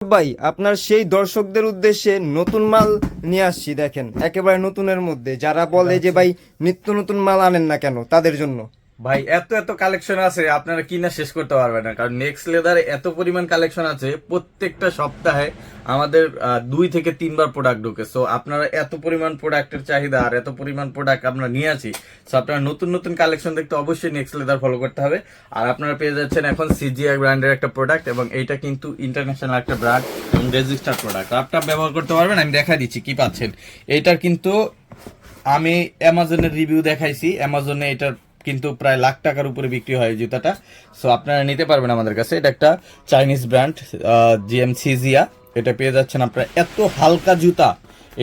ভাই আপনার সেই দর্শকদের উদ্দেশ্যে নতুন মাল নিয়ে আসছি, দেখেন একেবারে নতুনের মধ্যে। যারা বলে যে ভাই নিত্য নতুন মাল আনেন না কেন, তাদের জন্য। ভাই এত এত কালেকশন আছে আপনারা কিনা শেষ করতে পারবেন না, কারণ নেক্সট লেদারে এত পরিমাণ কালেকশন আছে। প্রত্যেকটা সপ্তাহে আমাদের 2 থেকে 3 বার প্রোডাক্ট ঢুকে। সো আপনারা এত পরিমাণ প্রোডাক্টের চাহিদা আর এত পরিমাণ প্রোডাক্ট আমরা নিয়ে আসি। সো আপনারা নতুন নতুন কালেকশন দেখতে অবশ্যই নেক্সট লেদার ফলো করতে হবে। আর আপনারা পেয়ে যাচ্ছেন এখন সিজিআই ব্র্যান্ডের একটা প্রোডাক্ট, এবং এইটা কিন্তু ইন্টারন্যাশনাল একটা ব্র্যান্ড এবং রেজিস্টার্ড প্রোডাক্ট। আপনারা ব্যবহার করতে পারবেন। আমি দেখা দিচ্ছি কি পাচ্ছেন। এইটার কিন্তু আমি অ্যামাজনের রিভিউ দেখাইছি, অ্যামাজনে এটার কিন্তু প্রায় লাখ টাকার উপরে বিক্রি হয় জুতাটা। সো আপনারা নিতে পারবেন আমাদের কাছে। এটা একটা চাইনিজ ব্র্যান্ড, জিএমসিজিয়া। এটা পেয়ে যাচ্ছেন আপনারা। এত হালকা জুতা,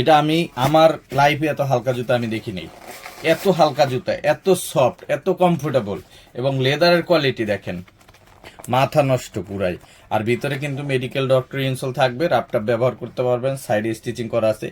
এটা আমি আমার লাইফে এত হালকা জুতা আমি দেখিনি। এত হালকা জুতা, এত সফট, এত কমফোর্টেবল, এবং লেদারের কোয়ালিটি দেখেন, মাথা নষ্ট পুরাই। আর ভিতরে কিন্তু মেডিকেল ডক্টর ইনসোল থাকবে, র্যাপটপ ব্যবহার করতে পারবেন, সাইডে স্টিচিং করা আছে।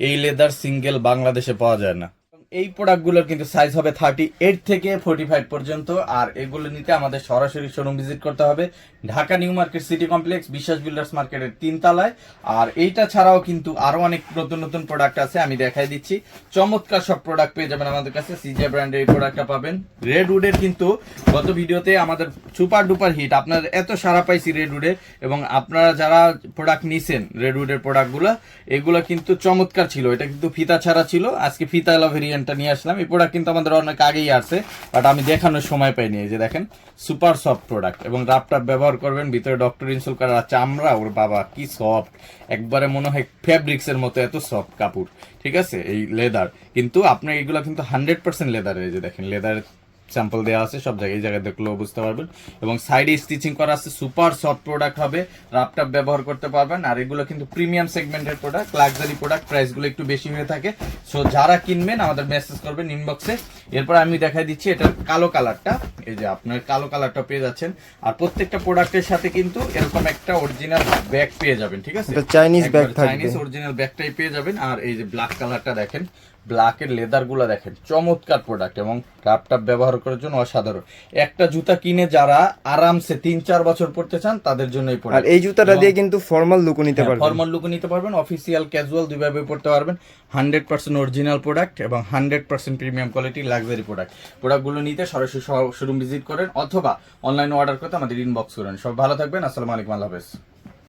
এই লেদার সিঙ্গেল বাংলাদেশে পাওয়া যায় না। এই প্রোডাক্টগুলোর কিন্তু সাইজ হবে 38 থেকে 45 পর্যন্ত। আর এগুলো নিতে আমাদের সরাসরি শোরুম ভিজিট করতে হবে, Dhaka new market city complex, বিশ্বাস বিল্ডার্স মার্কেটের 3 তলায়। আর এইটা ছাড়াও কিন্তু আরো অনেক নতুন নতুন প্রোডাক্ট আছে, আমি দেখাই দিচ্ছি। চমৎকার সব প্রোডাক্ট পেয়ে যাবেন আমাদের কাছে। সিজে ব্র্যান্ডের এই প্রোডাক্টটা পাবেন। রেডউডের কিন্তু গত ভিডিওতে আমাদের সুপার ডুপার হিট, আপনাদের এত সারা পাইছি রেডউডে, এবং আপনারা যারা প্রোডাক্ট নিছেন রেডউডের প্রোডাক্টগুলো, এগুলো কিন্তু চমৎকার ছিল। এটা কিন্তু ফিতা ছাড়া ছিল, আজকে ফিতা এলা ভেরিয়েন্টটা নিয়ে আসলাম। এই প্রোডাক্ট কিন্তু আমাদের অনেক আগেই আসছে, বাট আমি দেখানোর সময় পাইনি। এই যে দেখেন, সুপার সফট প্রোডাক্ট, এবং র্যাপটপ ব্যবহার করবেন। ভিতরে ডক্টর ইনসোল করা চামড়া, ওর বাবা কি সফট, একবারে মনে হয় ফেব্রিক্স এর মতো, এত সফট কাপড়। ঠিক আছে, এই লেদার কিন্তু আপনার এগুলো কিন্তু 100% লেদার। এই যে দেখেন, লেদার স্যাম্পল দেওয়া আছে সব জায়গায়, এই জায়গায় দেখলেও বুঝতে পারবেন। এবং সাইডে স্টিচিং করা আছে, সুপার সফট প্রোডাক্ট হবে, ল্যাপটপ ব্যবহার করতে পারবেন। আর এগুলো কিন্তু প্রিমিয়াম সেগমেন্টের প্রোডাক্ট, লাক্সারি প্রোডাক্ট, প্রাইসগুলো একটু বেশি হয়ে থাকে। সো যারা কিনবেন আমাদের মেসেজ করবেন ইনবক্সে। এরপর আমি দেখাই দিচ্ছি এটার কালো কালারটা। এই যে আপনার কালো কালারটা পেয়ে যাচ্ছেন। আর প্রত্যেকটা প্রোডাক্টের সাথে কিন্তু এরকম একটা অরিজিনাল ব্যাগ পেয়ে যাবেন। ঠিক আছে, চাইনিজ ব্যাগ থাকবে, চাইনিজ অরিজিনাল ব্যাগটাই পেয়ে যাবেন। আর এই যে ব্ল্যাক কালারটা দেখেন, ব্ল্যাকের লেদার গুলা দেখেন, চমৎকার প্রোডাক্ট, এবং ল্যাপটপ ব্যবহার করার জন্য অসাধারণ। একটা জুতা কিনে যারা আরামসে 3-4 বছর পড়তে চান তাদের জন্য এই প্রোডাক্ট। আর এই জুতাটা দিয়ে কিন্তু ফর্মাল লুকও নিতে পারবেন। ফর্মাল লুকও নিতে পারবেন, অফিসিয়াল ক্যাজুয়াল দুইভাবে পড়তে পারবেন। 100% অরিজিনাল প্রোডাক্ট এবং 100% প্রিমিয়াম কোয়ালিটি লাক্সারি প্রোডাক্ট। প্রোডাক্টগুলো নিতে সরাসরি শোরুম ভিজিট করেন, অথবা অনলাইনে অর্ডার করতে আমাদের ইনবক্স করেন। সব ভালো থাকবেন, আসসালামু আলাইকুম, আল্লাহ হাফেজ।